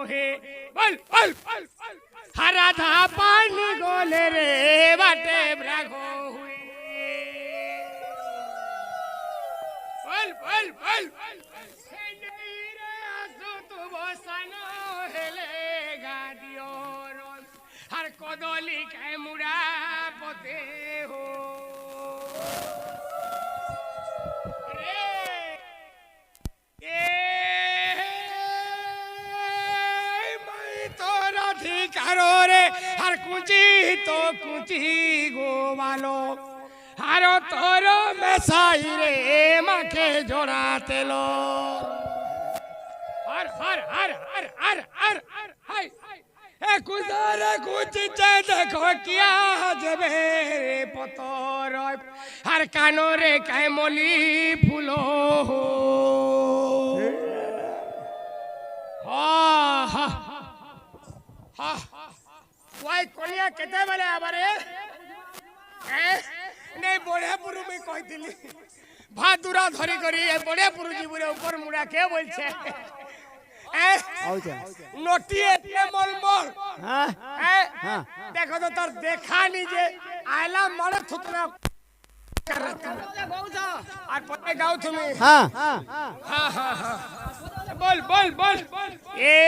बोल बोल हरा था पानी गोले रे बाटे ब्रागो हुए बोल बोल बोल हर कदली के मुड़ा पते हो रे हर कुची तो कुची गोवालो हारो तोरो मेसाई रे माके जोड़ाते लो हर हर हर हर हर हर हाय ए कुदारे कुछ देखो क्या जबे पतोर हर कानो रे कैमली फूलो हा हा वाई कोनिया केते बेले आबारे नहीं बड़े पुरु में कहितली भातुरा धरी करी ए बड़े पुरु जीवरे ऊपर मुड़ा के बोलछे नोटी एते मलमल हां हां देखो तो तार देखा नी जे आयला मड़ थुतरा करत और पते गाऊ तुमी हां हां हां हां बोल बोल बोल ए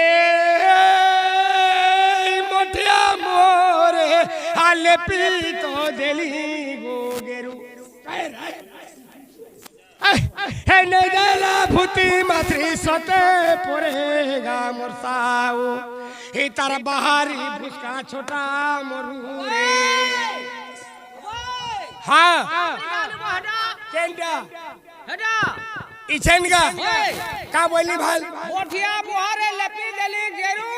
मोटिया मोरे हाले पी तो देली गोगेरु हे नहीं देला भूती माथरी सते परेगा मोरसाऊ हे तार बाहरी भुसका छोटा मरू रे हाँ केंडा हटा इचेंगा का बोली भाल मोठिया बुहारे लपी देली गेरू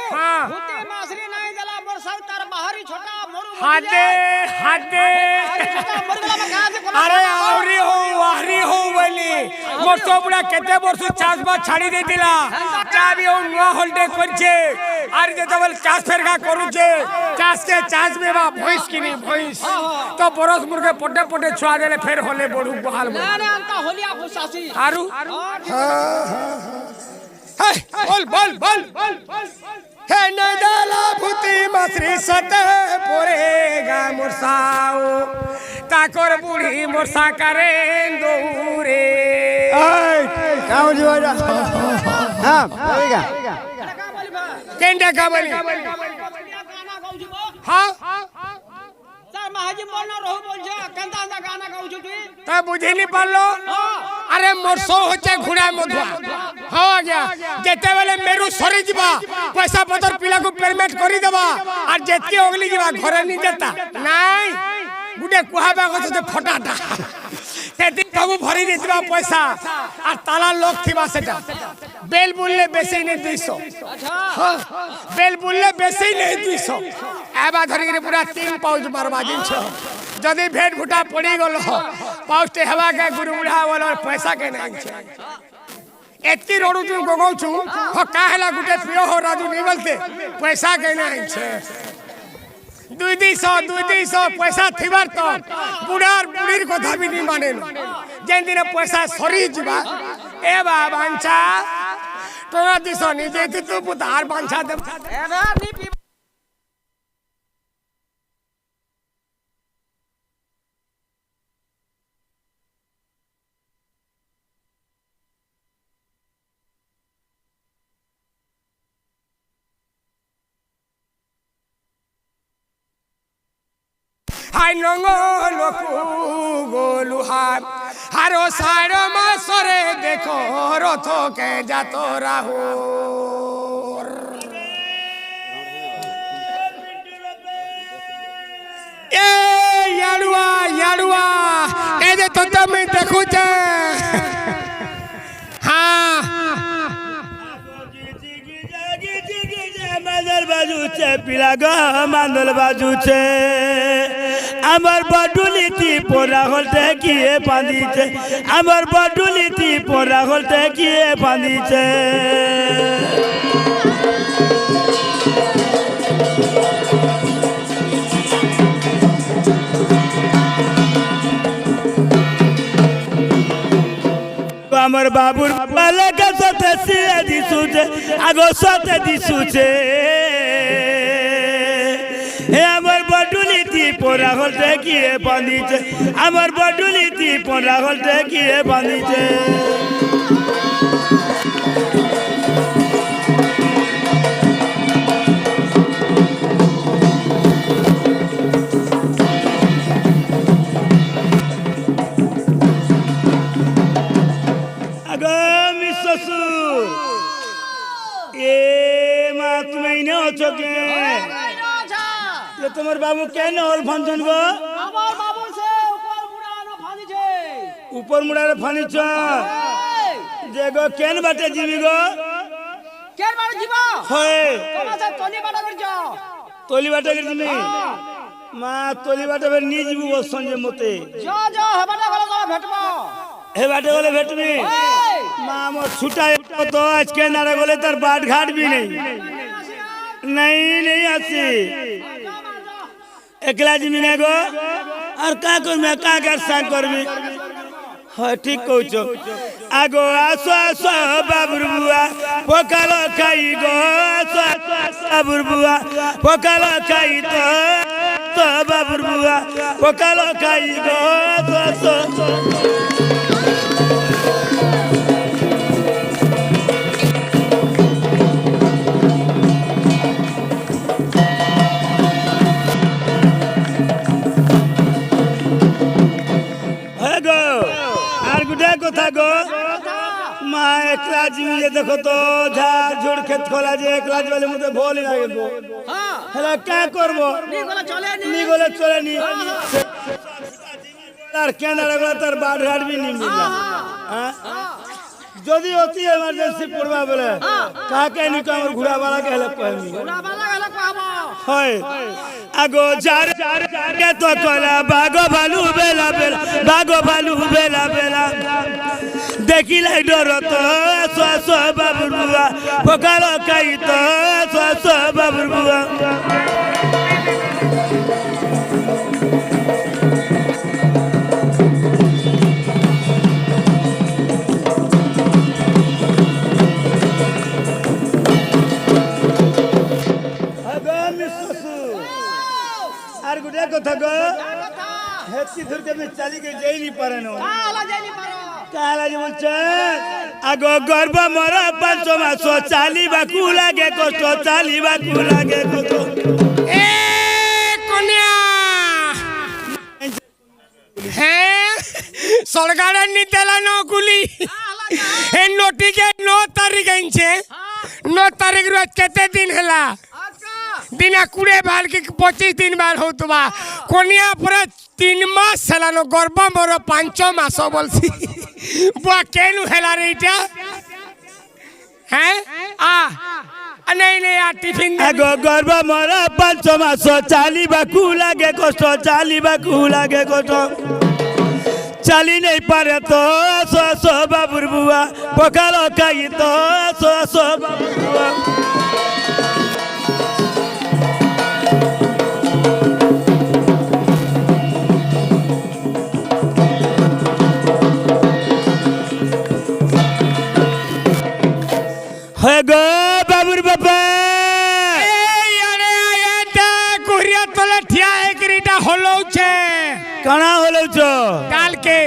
भूती मासरी नहीं देला मोरसाऊ तार बाहरी छोटा मरू हादे हादे अरे आवरी हो वाहरी हो बोली मोर तो बुढ़ा केते वर्ष चाष बात छाड़ी दे दिला चाबी हो नुआ होल्डे करछे आर जे तबल चाष फेरगा करूछे चाष के चाष में बा भैंस किनी भैंस तो बरस मुर्गे पटे पटे छुआ देले फेर होले बडू बहाल ना ना अंता होलिया फुसासी आरु बोल बोल बोल हे नदाला भूती मासरी सते परेगा मोरसाऊ ताकोर बुढ़ी मोरसा करे दौरे काऊ जीवा हां होएगा केंडा का बोली हां सर महाजी बोलना रहू बोलछे केंदा अंदा गाना गाऊ छु तुई त बुझी नहीं पालो अरे मोरसो होचे घुड़ा मधुआ हो गया जेते बेले मेरू सरी जीवा पैसा पतर पिला को पेमेंट करी देबा और जेती ओगली जीवा घरे नहीं देता नहीं गुडे कुहाबा गछ ते फटाटा तेती सब भरी देतिबा पैसा और ताला लोक थिबा सेटा बेल बुलले बेसी नहीं 200 अच्छा बेल बुलले बेसी नहीं 200 एबा धरी के पूरा 3 पाउच मारबा दिन छ जदी भेट भुटा पड़ी गलो पाउच हेबा के गुरु बुढ़ा वाला पैसा के नहीं छ एती रोडू तू गगौ छु हो काहेला गुटे पियो हो राजू निगलते पैसा के नहीं छ 200 पैसा थिबार तो बुढ़ार बुढ़ीर कथा भी नहीं माने जेन दिन पैसा सरी जीवा ए बा बांचा तोरा दिसो नि जेती तू पुतार बांचा दे एबा नी हाय नंगलो गोलु हारो सारो मासरे देखो रथ के जातो राहु ए याडुआ याडुआ ए जे तो तमे देखु छे हां मदर बाजू छे पिला ग मांदल बाजू छे আমার বডুলিতি পোরা হলতে কিয়ে বাঁধিছে আমার বডুলিতি পোরা হলতে কিয়ে বাঁধিছে আমার বাবুর বালকের সাথে সিয়ে দিছ দিশুছে আগো সতে দিশুছে হে আমার বডুলিতি পোরা হলতে গিয়ে বাঁধিছে আমার বডুলিতি পোরা হলতে গিয়ে বাঁধিছে আগামী শ্বশুর এ মা তুমি এনে আছো কে তোমার বাবু কেন হল ফাংশন গো আমার বাবু সে উপর মুড়ানো ফাঁদিছে উপর মুড়ারে ফানিছ যে গো কেন বাটে যাবি গো কেন মার জীবা হয় তোমার সব তলি বাটা করছ তলি বাটে তুমি মা তলি বাটে নি যাবি বস সঞ্জে মতে যা যা হেবাটা গলে গলে ভেটবো হে বাটে গলে ভেটবি মা আমার ছুটা তো আজকে নারে গলে তার বাট ঘাট भी नहीं आसी একলা জিমি না গো আর কা করবে কা কার সাং করবি হয় ঠিক কইছ আগো আসো আসো বাবুর বুয়া পকালো খাই গো আসো আসো বাবুর বুয়া পকালো খাই তো বাবুর বুয়া পকালো খাই গো আসো আসো কথা গো মা একলা জিমিয়ে দেখো তো ঝাড় ঝুড় খেত খোলা যে একলা জলে মধ্যে ভোলই লাগে গো হ্যাঁ হেলা কা করব নি গলে চলে নি গলে চলে নি আর কেন লাগলা তার বাড় ঘাটবি নি মিলা হ্যাঁ যদি অতি এমার্জেন্সি পড়বা বলে কাকে নি তো আমার ঘোড়া বালা কে হেলা কইমি ঘোড়া বালা গলে কইবো হয় আগো যার কে তো কলা বাগো ভালু বেলা বেলা বাগো ভালু বেলা বেলা দেখিলাই ডর তো সস বাবুর বুয়া পকালো খাই তো সস বাবুর বুয়া আর গুড়ে কথা গো হেতি ধরতে আমি চালি কে যাই নি পারে না কালা যাইনি পারো কালা যে বলছে আগো গর্ব মরা 5 মাস চালিবা কু লাগে কষ্ট চালিবা কু লাগে কষ্ট এ কন্যা হ্যাঁ সরকারের নিতেলা নগুলি এ নোটিকে 9 তারিখ আনছে 9 তারিখ রোজ কেতে দিন হেলা দিনা 20 বার কি 25 দিন বার হউতবা কোনিয়া পরে 3 মাস হেলানো গর্ব মোর 5 মাস বলছি বুয়া কেনু হেলা রে এটা হ্যাঁ नहीं नहीं यार टिफिन আগো গর্ব মরা 5 মাস চালিবা কু লাগে কষ্ট চালিবা কু লাগে কষ্ট চালি নেই পারে তো সস বাবুর বুয়া পকালো খাই তো সস বাবুর বুয়া হয় গো বাবুর বাবা আরে এটা কোরিয়া তলে ঠিয়া একরিটা হলৌছে কানা হলৌছ কালকে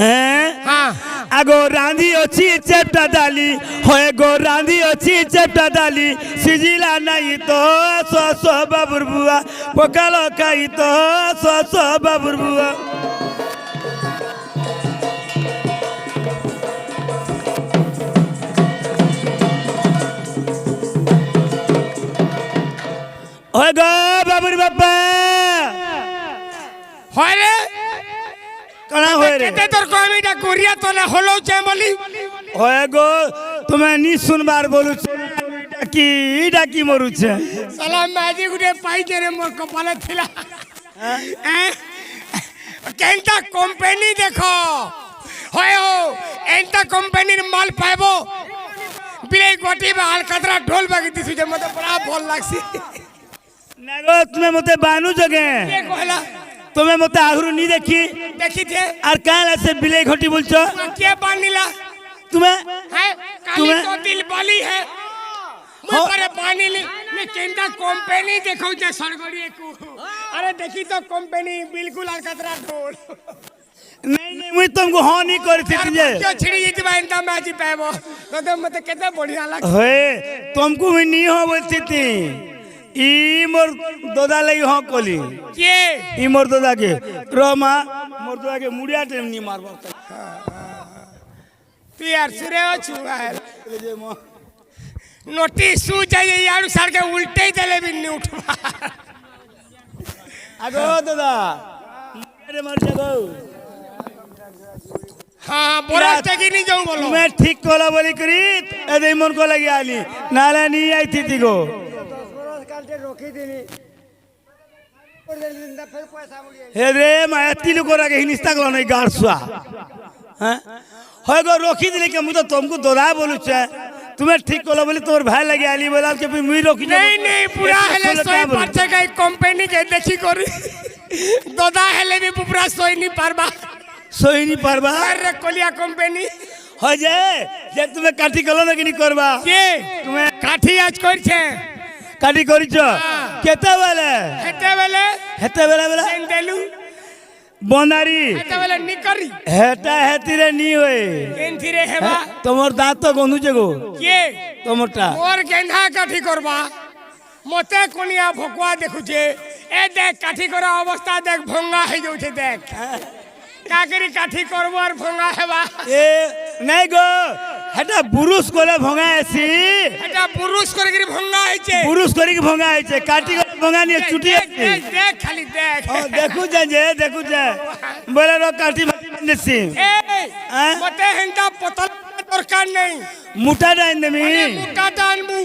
হ্যাঁ হ্যাঁ আগো রাঁধি অছি চেপটা ডালি হয় গো রাঁধি অছি চেপটা ডালি সিজিলা নাই তো সস বাবুর বুয়া পকালো খাই তো সস বাবুর বুয়া হয় গো বাবুর বাবা হয় রে কানা হয় রে কেতে তোর কমিটা কোরিয়া তলে হলৌছে বলি হয় গো তুমি নি শুনবার বলুছ ডাকি মরুছে সালাম মাঝি গুটে পাইছে রে মোর কপালে ছিলা কেনটা কোম্পানি দেখো হয় এন্টা কোম্পানির মাল পাইবো বিলে গটি বা আলকাতরা ঢোল বাগি দিছি যে মতে বড় ভাল লাগছি না গো তুমি মতে বানু জগে কে কহলা তুমি মতে আহুরু নি দেখি দেখিতে আর কাল আছে বিলে ঘটি বলছো কে বানিলা तुम्हें है काली तुम्हें- तो दिल वाली है हाँ। मुझे पानी में केंदा कंपनी देखो जे सरगड़ी को अरे देखी तो कंपनी बिल्कुल अलकतरा ढोल नहीं नहीं मुझे तुमको हाँ नहीं करी थी तुझे क्यों छिड़ी इतबा इंदा मैच पाएबो तो मत कितना बढ़िया लग हे तुमको भी नहीं हो बोलती थी ई मोर दोदा लगी हाँ कोली के ई मोर दोदा के रो माँ मोर दोदा के मुड़िया टाइम नहीं मारबा तू यार सुरे हो छुआ है नोटिस सु चाहिए यार सर के उल्टे ही चले भी नहीं उठवा आगो दादा मेरे मर जागो हाँ बोला कि नहीं जाऊँ बोलो मैं ठीक कोला बोली करी ऐसे मन को लगी आली नाला नहीं आई थी को रोकी दिनी फिर पैसा मुड़िए हे रे माया तिल को रखे हिनिस्ता को नहीं गाड़ सुआ हैं होय गो रोकी दिले के मुझे तुमको दोरा बोलू छे तुम्हें ठीक कोला बोली तोर भाई लगे आली बोला के फिर मुई रोकी नहीं नहीं पूरा हेले सोई परचे का कंपनी के देखी करी दोदा हेले भी पूरा सोई नहीं पारबा सोई नहीं पारबा अरे कोलिया कंपनी हो जाए जे तुम्हें काठी कलो ना कि नहीं करबा के तुम्हें काठी आज कर छे काठी करिछो केते वाले हेते वेले बेला सेंडेलू बोनारी हेते वेले निकरी हेटा हेतिरे नहीं होए केंथिरे हेबा তোমার দাঁত তো গন্ধু জেগো के তোমারটা मोर गेंधा काठी करबा मते कोनिया भकुआ देखुछे ए देख काठी करा अवस्था देख भंगा हे जाउछे देख काकरी काठी करबो और भंगा हेबा এ নাই গো হেটা বুরুস করে ভঙা আছি এটা পুরুষ করে গিরি ভঙ্গা হইছে বুরুস করে কি ভঙা আইছে কাটি করে ভঙা নিয়ে ছুটি দেখ, দেখ, দেখ খালি দেখ দেখু যা বলে র কাটি নেছি এই হ্যাঁ? মতে হেনটা পতল দরকার নেই মুটা ডাইন দেমি মানে মুটা টানবু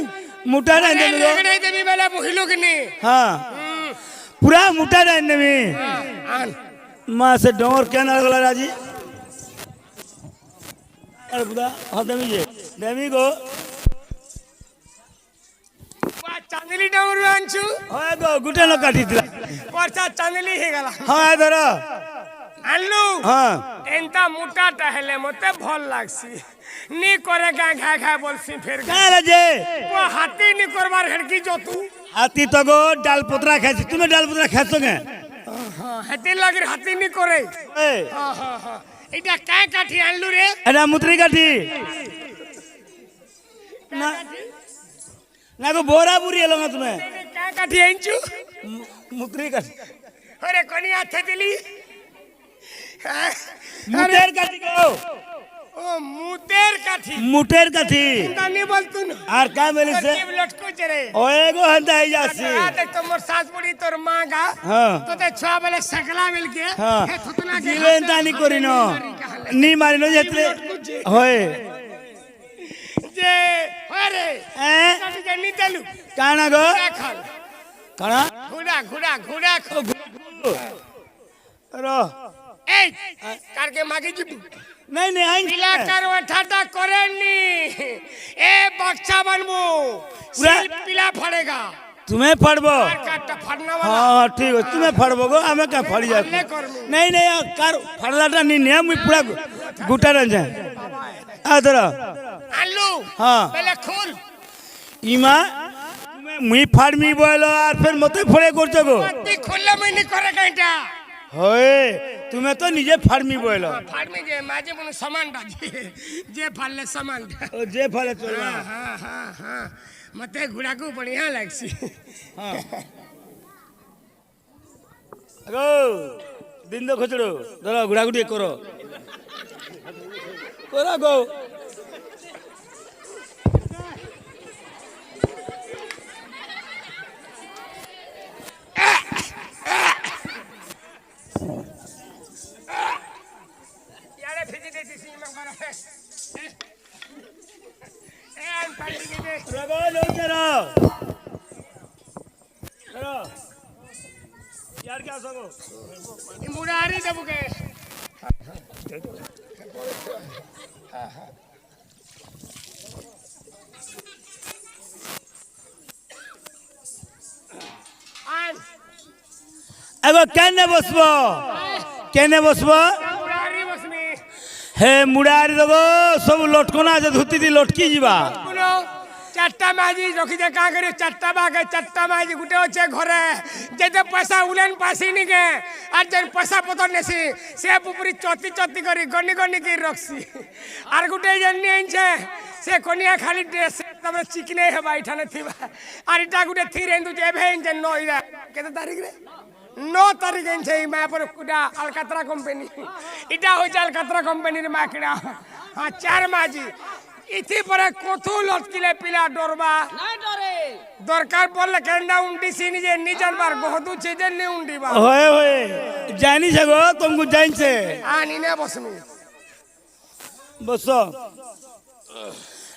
মুটা ডাইন দেমি গো লেগড়ে দেবি বেলা বহিলো কি নি হ্যাঁ পুরা মুটা ডাইন দেমি আন মা সে ডোর কেন লাগলা রাজি আরে বুদা হ্যাঁ দেমি যে দেমি গো বা চাঁদলি ডাউর আনছু হয় গো গুটে ন কাটি দিলা পরচা চাঁদলি হে গলা হ্যাঁ ধর আনলু হ্যাঁ এনতা মোটাটা হেলে মতে ভাল লাগছি নি করে গা ঘা ঘা বলছি ফের কালা যে ও হাতি নি করবার হেড়কি যতু হাতি তো গো ডাল পত্রা খাইছি তুমি ডাল পত্রা খাইছো কে হ্যাঁ হাতি লাগি হাতি নি করে এ হ্যাঁ হ্যাঁ হ্যাঁ এটা কায় কাঠি আনলু রে এটা মুত্রি কাঠি না না গো বোরা বুড়ি এলো না তুমি কায় কাঠি আনছু মুত্রি কাঠি আরে কোনি হাতে দিলি মুটের কাঠি গো ও মুতের কাঠি মুটের কাঠি দানি বলতু না আর কা বলিছে জীব লটকুছ রে ওয়ে গো হন্তা আই যাচ্ছে দেখ তোর শাশ বুড়ি তোর মা গা হ্যাঁ তোতে ছুয়া বেলে সকলা মিল কে হ্যাঁ হে থুতনা কে দিলেন তানি করিন নি মারিন যেতে হয় যে আরে এ কাটি কে নি দেলু কানা গো খাল কানা ঘুড়া ঘুড়া ঘুড়া রো এই কারকে মাগি জিবু नहीं नहीं आई পিলা কার ঠাটা করেননি এ বাচ্চা বানবো সিল পিলা ফড়েগা तुम्हें फड़बो আর কাটটা ফাড়না वाला हाँ ठीक है तुम्हें फड़बो गो हमें क्या फड़ी जाए ले करमु नहीं नहीं यार, कार फड़लाटा नहीं नहीं मुझे पूरा गुटा रह जाए आदर आलू हाँ। पहले खोल इमा मुझे फाड़ मी बोलो और फिर मत फड़े कर चको पत्ती खोलले मैं नहीं करे कांटा होए तुम्हें तो निजे फाड़ मी बोलो फाड़ में जे माजे मन सामान बाजी जे फाड़ले सामान जे फड़े चल हां हां हां हां मते घुड़ा को बढ़िया लागसी हाँ अगो दिन दो खचड़ो धरो गुड़ा गुड़ी करो करो गो यारे फिजी देती सी मंग करो ए हम पानी के दे रगो लो करो करो यार क्या सको मुरारी दबु के आन अगो केने बसबो मुरारी मुरारी बसनी हे मुड़ारी देव सब लटकना जे धुती दी लटकी जीवा শুনো চারটা মাঝি রখিছে কা করে চারটা বাগে চারটা মাঝি গুটে হচ্ছে ঘরে যেতে পয়সা উলেন পাসি নিকে আর যে পয়সা পতর নেছি সে পুপুরি চতি চতি করি গনি গনি কি রখছি আর গুটে যে নিয়েছে সে কনিয়া খালি ড্রেস তবে চিকনে হেবা এখানে থিবা আর এটা গুটে থির এন্দু যে ভেঞ্চে নইরা কত তারিখ রে 9 তারিখ এনছে এই মায়াপুর কুটা আলকাতরা কোম্পানি এটা হচ্ছে আলকাতরা কোম্পানির মাকড়া হ্যাঁ চার মাঝি ইতি পরে কত লটকিলে পিলা ডরবা নাই ডরে দরকার পড়লে কেন্ডা উন্ডিছি নিজে নিজের বার গহদু চিজে নি উন্ডিবা होए होए जानी सगो तुमको जाइन से আনি নে বসমি बस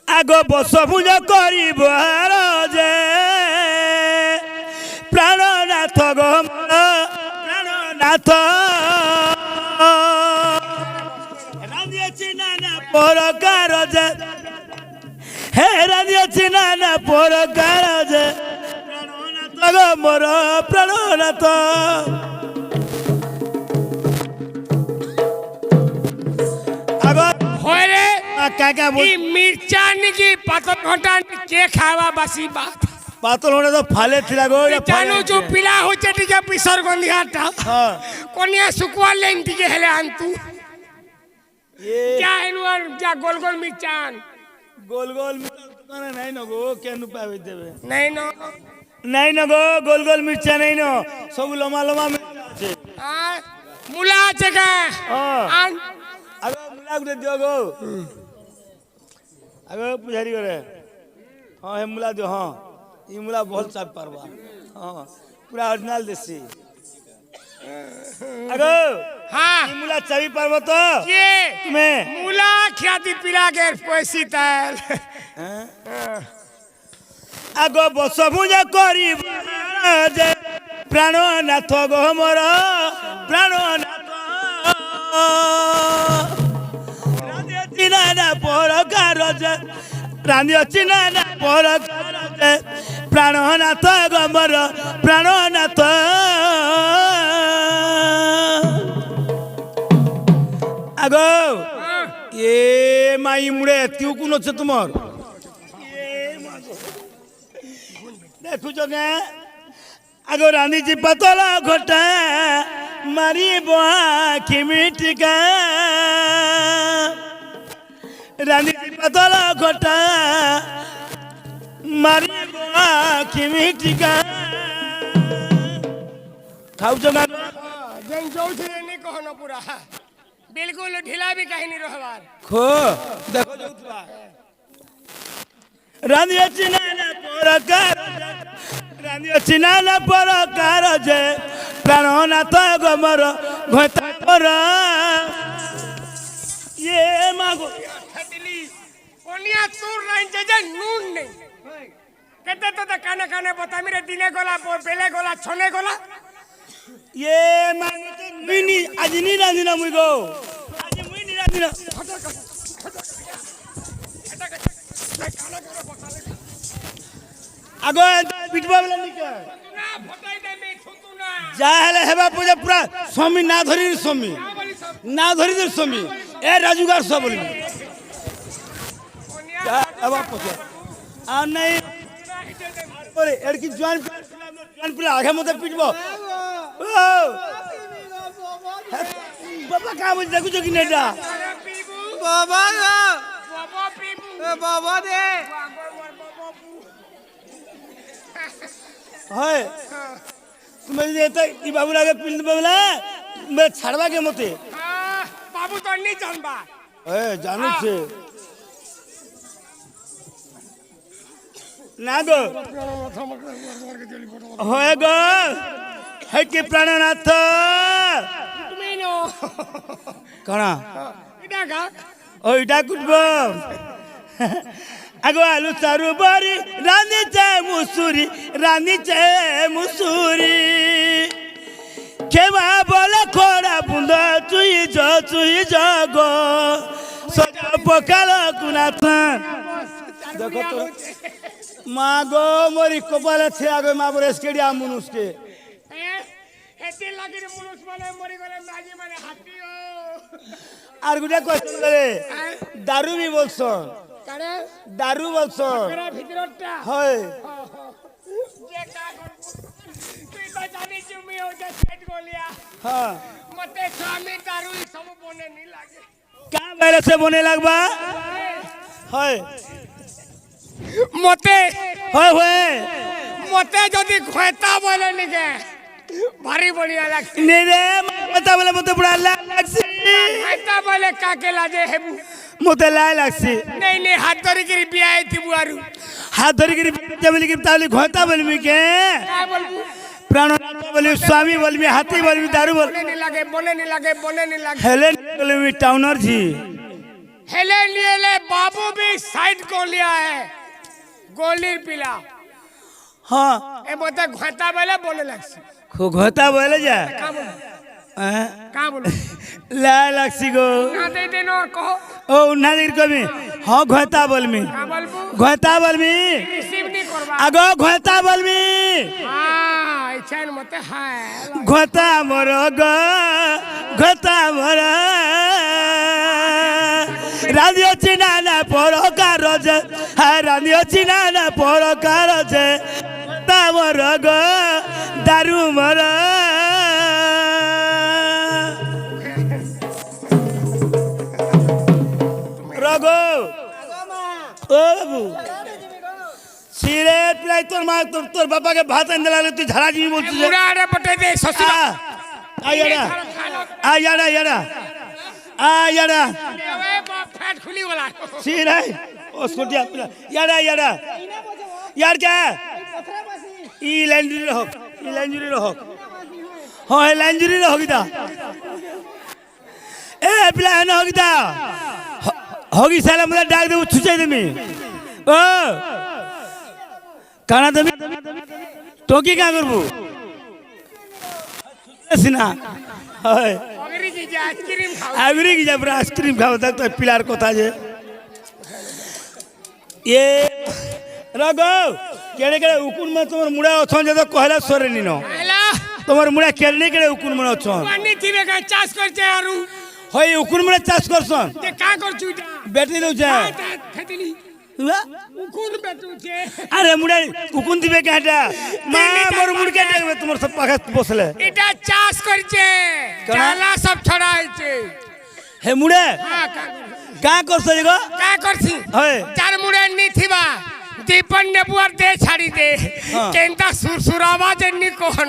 आगो बस पूजा करिब जे प्राणनाथ गो प्राणनाथ राधिया चिना ना परकार जे हे राधिया चिना ना परकार जे प्राणनाथ गो मोर प्राणनाथ হরে काका बोल ই মির্চা নিকি পাতর ঘন্টা কে খাওয়া বাসি বাত पातल होने तो फाले थिला गो या জানো যে পিলা হচ্ছে টিকে পিসর গন্ধিয়াটা हाँ কোনিয়া শুকুয়া লেন টিকে হেলে আনতু ये যা এনু আর যা গোল গোল মির্চান गोल गोल दुकान नहीं न गो केनु पावे देबे নাই ন नहीं न गो गोल गोल मिर्चा नहीं न सब लमा लमा मिर्चा আছে মুলা আছে কা हाँ আন आगो मुला गुटे दियो गो आगो पुजारी करे हाँ हे मुला दियो हाँ ये मुला बहुत साफ परवा हाँ पूरा ओरिजिनल देसी आगो হ্যাঁ ये मुला चाबी परवा तो কে तुम्हें মুলা খ্যাতি পিলা গে পয়সি তাল आगो बस पूजा करी जे प्राणनाथ गो मोर प्राणनाथ राधिया चिना ना परकार जे राधिया चिना ना परकार जे प्राणनाथ गो मोर प्राणनाथ आगो ये माई मुड़े त्यू कुन আছে তোমার देखुच गे आगो रानी जी पतला घोटा मारी बुआ खिमिटिका रानी जी पतला घोटा मारी बुआ खिमिटिका खाऊ जगा যেন যৌথিরে নি কহনো পুরা বিলকুল ঢিলা বি কাহিনী রহবার खो देखो जोतवा रानी चिना ना परकार रानी चिना ना परकार जे प्राणनाथ गमर घोता पर ये मागो দিলি কোনিয়া তোর লাইন যে নুন নেই কেতে তো কানে কানে বতামি রে দিনে গলা বেলে গলা ছনে গলা ये मागो तो मिनी आज नी रानी ना मुई गो आज मुई नी रानी ना आगो पिटबा वाला निका না ফটাই দে মে ছুতু না যা হেলে হেবা পূজা পুরা স্বামী না ধরি স্বামী না ধরি স্বামী এ রাজুগার সব বলি কোনিয়া যা হেবা পূজা আর নাই ওরে এর কি জোয়ান পিলা আগে মতে পিটব ও বাবা কা বুঝ দেখু কি নেটা পিবু বাবা বাবা পিবু বাবা দে হয় তুমি যে এটা ই বাবু লাগে পিল বাবলা মে ছাড়বা কে মতে বাবু তো নি জানবা এ জানুছে না গো হয় গো হে কি প্রাণনাথ তুমি নো কানা এটা গা ওইটা কুটব আগো আলু চারু বাড়ি রানী চে মুসুরি কেবা বলে খোড়া বুন্দ চুই গো সজা পকাল কুনাথ দেখো তো মা গো মরি কপালে ছে আগে মা বলে স্কেডিয়া মনুষকে এতে লাগি মুনুষ মানে মরি গলে মাঝি মানে হাতি ও আর গুটা কোশ্চেন করে দারু বি বলছন কারে দারু বলছন কারে ভিতরটা হয় যে কা তুই তো জানি তুমি ও যে সেট গলিয়া হ্যাঁ মতে স্বামী দারু সব বনে নি লাগে কা বাইরে সে বনে লাগবা হয় মতে হয় হয় মতে যদি খয়তা বলে নিকে ভারী বড়িয়া লাগছে নে রে কথা বলে মতে পুরা লাগছে খয়তা বলে কাকে লাজে হেবু মতে লাই লাগছে নেই নেই হাত ধরে গিরি বিয়া আইতিবু আরু হাত ধরে গিরি বলি কি তাহলে ঘটা বলবি কে কা বলবু প্রাণনাথ বলবি স্বামী বলবি হাতি বলবি দারু বল বনে নি লাগে বনে নি লাগে বনে নি লাগে হেলেন বলবি টাউনर जी हेले लिए ले बाबू भी साइड को लिया है गोली पिला हाँ ए बोते घटा बेले बोले लगसी घटा बोले जा का बोल हैं? का बोल ला लगसी गो ना दे देनो कहो ओ नादिर कमी हाँ घटा बोलमी का बोलबू घटा बोलमी रिसीव नहीं करबा आगो घटा बोलमी हां इच्छा मते हाय घटा मोर गो घटा मोर राधियो चिना ना परकार जे हाय राधियो चिना ना परकार जे घटा मोर गो दारू मोर रगो ओ बाबू सिरे प्लाई तोर मां तोर बापा के भात अंदर लाले तू झाड़ा जी बोलती है मुड़ा रे बटे दे ससुरा आ यारा आ यारा यारा आ यारा ए बाप फैट खुली वाला सिरे ओ स्कूटिया यारा यारा यार क्या ई लैंजरी रहो हां ए लैंजरी रहो गीता ए प्लान हो गीता होगी साला मुझे डाक दे छुचे दे मी ओ काना दे टोकी का करबू सिना हाय अगरी जी आइसक्रीम खाओ आगरी की जब आइसक्रीम खाओ तक तो पिलार कोता जे ये रगो केड़े केड़े उकुन में तुमर मुड़ा अछन जे तो कहला सोरे निनो आला तुमर मुड़ा केड़े केड़े उकुन में अछन पानी थीबे का चास करते आरु होय उकुन में चाष करसन जे का करछु बैटरी लो जा खेतली उकुन बेटू छे अरे मुड़ा उकुन दिबे काटा मां मोर मुड़ के देखबे तुमर सब पाखा बसले এটা চাষ করছে জালা সব ছড়াইছে हे मुड़े হ্যাঁ का करछ गो কা করছি होय চার মুড়ে নিথিবা দীপন নেবুয়ার দে ছাড়ি দে কেনটা সুরসুর আওয়াজ নি কোন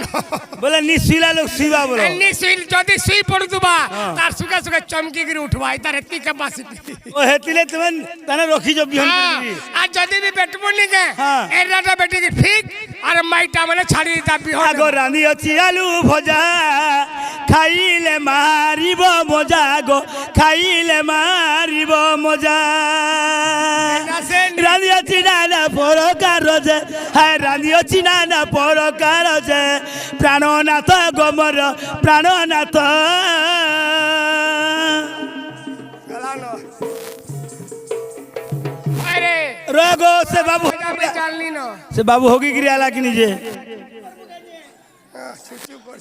बोले निसिला लोग सिवा बोलो নি সুইল যদি সুই পড়ুবা তার সুকা সুকা চমকি গিরি উঠবা তার এতি কে বাসি ओ हेतिले तुमन तने रखी जो बिहन करबी আর যদি বি বেটবো নি কে হ্যাঁ। এরাটা বেটি কি ঠিক আর মাইটা মানে ছাড়ি দিতা বিহন आगो रानी अछि आलू भजा खाइले मारिबो मजा गो खाइले मारिबो मजा रानी अछि नाना परकार जे हाय रानी अछि नाना परकार जे प्राणनाथ गोमर प्राणनाथ আরে रगो से बाबू আমি চালনি না से बाबू होगी गिरी आला कि निजे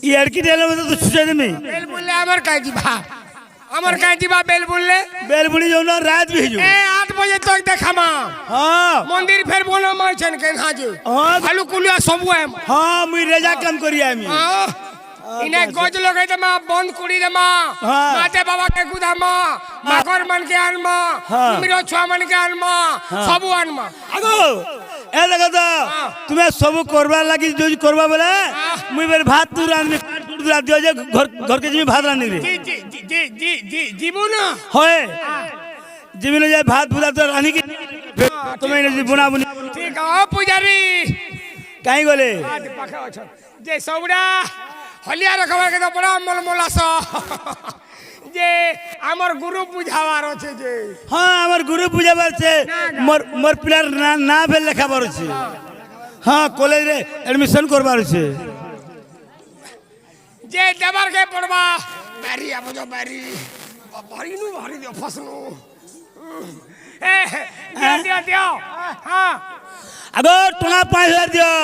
ये लड़की डेले में तो छुचे नहीं বেল বললে আমার কাই দিবা আমার কাই দিবা বেল বললে बेलबुड़ी जो ना रात भी जो এ 8 बजे तक দেখামা हाँ মন্দির ফের বনো মাইছেন কেন হাজে हाँ আলু কুলিয়া সবু এম हाँ मुई रेजा कम करी आमी ইনে গজ লগাই দেমা বন্ধ করি দেমা হ্যাঁ। মাতে বাবাকে গুদামা মাকর মানকে আনমা হ্যাঁ। মিরো ছুয়া মানকে আনমা সবু আনমা आगो ए लगा तो तुम्हें सब करबा लगी जो करबा बोले मुई बेर भात तू रांधनी तू रात दियो जे घर घर के जी भात रांधनी रे জি জি জি জি জি জীবু না होए जीवन जे भात बुला तो रानी की तुम्हें ने बुना बुनी ঠিক ও পূজারি काई गोले আজ পাখা আছো যে সবড়া হলিয়া রকমের কে তো বড় মলমলাস যে আমার গুরু বুঝাবার আছে যে हाँ हमर गुरु पूजा बार से मोर मोर प्लेयर ना ना भेल लेखा बार छे हाँ कॉलेज रे एडमिशन करबार छे যে দেবার কে পড়বা বাড়ি আবো বাড়ি বাড়ি নু বাড়ি দিও ফসনু এ দিও দিও দিও হ্যাঁ আগো টঙ্কা 5000 দিও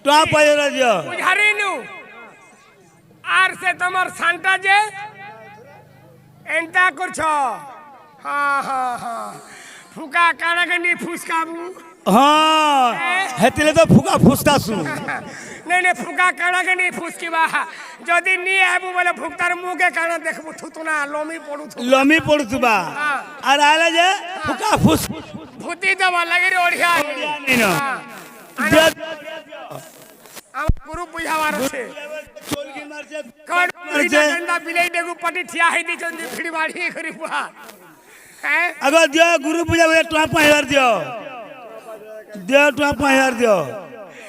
টঙ্কা 5000 দিও বুঝারি নু আর সে তোমার সানটা যে এন্টা করছ হ্যাঁ হ্যাঁ হ্যাঁ ফুকা কাড়াকে নি ফুসকাবু হ্যাঁ হেতিলে তো ফুকা ফুসকাসু নেই নেই ফুকা কাড়াকে নি ফুসকিবা যদি নি আবু বলে ফুকতার মুখে কাড়া দেখবু থুতুনা লমি পড়ু লমি পড়ুতুবা আর আইলে যে ফুকা ফুস ভূতি দেওয়া লাগে রে ওড়িয়া নিনো আমার গুরু বুঝাবার আছে চলকি মারছে কড় গন্ডা বিলাই দেগু পটি ঠিয়া হই দিছন্তি ফিড়ি বাড়ি করি বুয়া হ্যাঁ আগ দিও গুরু পূজা বলে টুয়া 5000 দিও দিও টুয়া 5000 দিও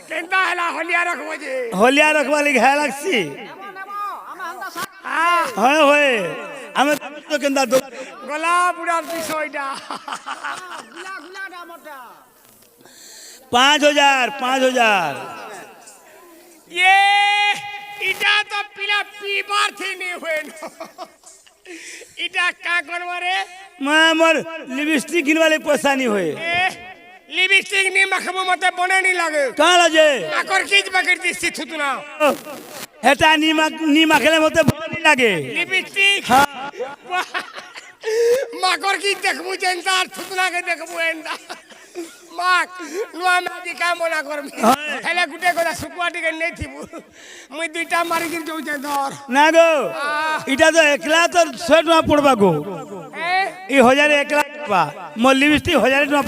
কেনতা হেলা হলিয়া রাখবো যে হলিয়া রাখবা লাগি হ্যাঁ লাগছি হ্যাঁ হয় আমি তো কেন্দা গলা বুড়ার বিষয়টা 5000 ये इटा तो पिला पीबार थी नहीं हुए इटा का करवा रे मैं मोर लिपस्टिक किनवाले पैसा नहीं होए लिपस्टिक नहीं मखबो मते बने नहीं लगे कहाँ लजे आकर कीज बकरती सिथु तुना हेटा नी माखले मते बनी लागे लिपस्टिक हाँ माकर की देखबु जनता थुतुना के देखबु एंदा माक नुआ मादी का मना करमी हेले गुटे गोला सुकुआटी के नहीं थीबु मुई दुईटा मारी गिर जाऊ जे धर ना गो इटा तो एकला तो 100 टका पड़बा गो ई 1000 एकला पा मोर लिपस्टिक 1000 टका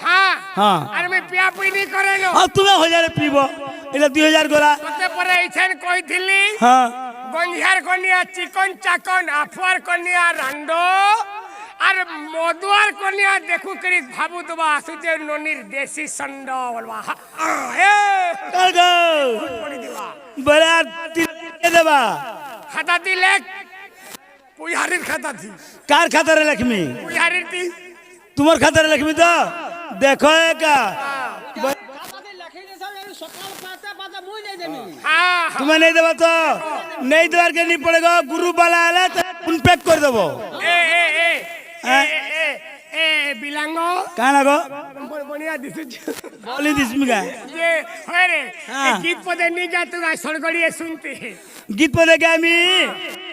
हां हाँ अरे मैं पिया पुई नहीं करे लो और तुम्हें 1000 पीबो इले 2000 गोला मते परे इछन कोई दिल्ली हाँ गंजिहार कनिया चिकन चाकन आफुआर कनिया रांडो আর মদুয়ার কনিয়া দেখু করি ভাবু দবা আসুতে ননির দেশি সন্ড বলবা এ কালগো পড়ি দিবা বড়া কে দেবা খাতা দি লেখ পুইহারির খাতা দি কার খাতারে লক্ষ্মী পুইহারির দি তোমার খাতারে লক্ষ্মী তো দেখো একা হ্যাঁ तुम्हें नहीं देवा तो नहीं देवार के नहीं पड़ेगा गुरु वाला आला तो उन पैक कर देबो এ এ এ এ এ এ বিলাঙ্গো कहाँ लगो বনিয়া দিছু बोली दिसमी का যে হয় রে হ্যাঁ। গীত পদে নি যা তুই সরগড়িয়ে শুনতে गीत पर दे गामी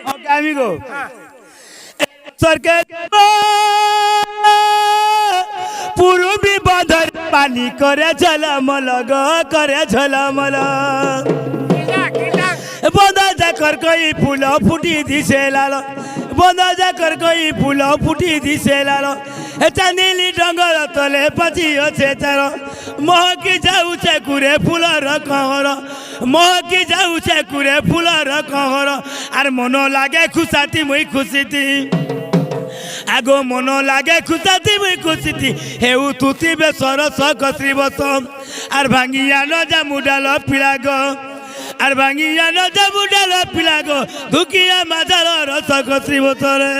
और गामी को হ্যাঁ सरके पूर्वी बंदर पानी करे झलमल ग करे झलमल কিলা কিলা बंदा जाकर कोई फूल फुटी दिसे लालो बंदा जाकर कोई फूल फुटी दिसे लालो एटा नीली डंगर तले पची अछे तार महकी जाउछे कुरे फूलर कहर महकी जाउछे कुरे फूलर कहर आर मन लागे खुशाती मुई खुशीती आगो मन लागे खुशाती मुई खुशीती हेउ तुति बे सरस कसरी बसम आर भांगिया न जामुडाल पिलाग আর ভাঙিয়া ন জামুডাল পিলাগ ধুকিয়া মাজার রস কশ্রী বোতলে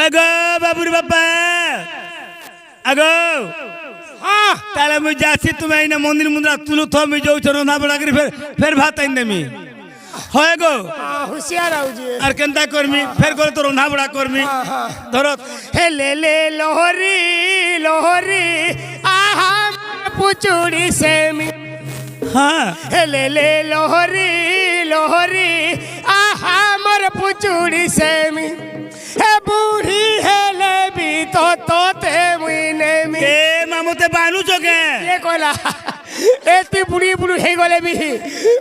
আগো বাবুর বাপা আগো হ্যাঁ তাহলে মুই যাচ্ছি তুমি এই না মন্দির মুদ্রা তুলু থ মুই যাউছ রন্ধা বড়া করি ফের ভাত আইন দেমি হয় গো হুঁশিয়ার আউজি আর কেনতা করমি ফের করে তো রন্ধা বড়া করমি ধরো হে লে লে লোহরি লোহরি আহা পুচুড়ি সেমি হ্যাঁ হে লে লে লোহরি লোহরি আহা মোর পুচুড়ি সেমি হে বুড়ি হেলে বি তো তোতে মুই নেমি এ মামুতে বানু চকে এ কইলা এ তুই বুড়ি বুড়ি হয়ে গলে বি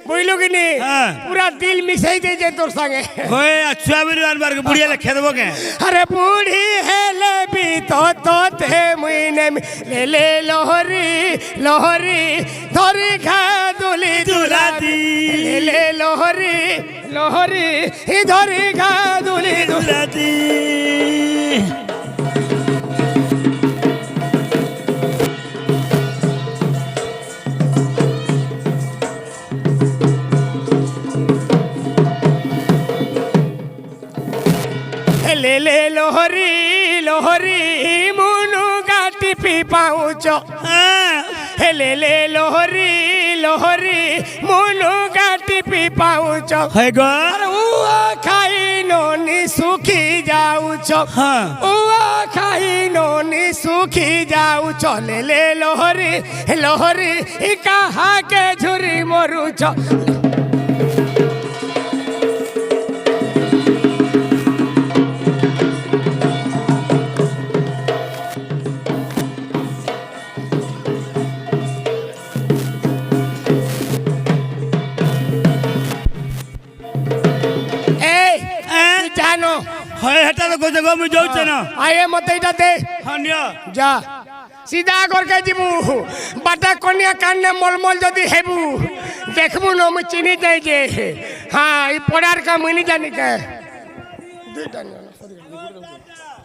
বুঝলু কি নি হ্যাঁ। পুরা দিল মিশাই দে যে তোর সঙ্গে হয় আচ্ছা বিরু আনবার বুড়িয়া লেখে দেবো কে अरे बूढ़ी हेले भी तो ते मुई नेमी ले ले लोहरी लोहरी धरी खा दुली दुलाती ले ले लोहरी लोहरी ही धरी खा दुली দুলাতি ले ले लोहरी लोहरी मुनु गाटी पी पाऊचो হ্যাঁ हेले ले लोहरी लोहरी मुनु गाटी पी पाउछ है गो अरे उआ खाई नोनी सुखी जाउछ हाँ उआ खाई नोनी सुखी जाउछ ले ले लोहरी लोहरी ई कहा के झुरी मरुछ जानो है हेटा तो कोई जगह में जाउछ ना आए मत इटा दे हाँ निया जा सीधा करके जीबू बाटा कन्या कान्ने मलमल जदि हेबू देखबू न मु चिनी दे जे हां ई पड़ार का मुनी जानी के दुटा न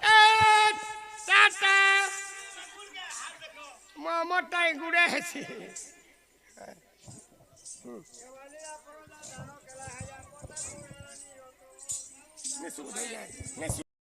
ए टाटा मोटाई गुड़े हेसी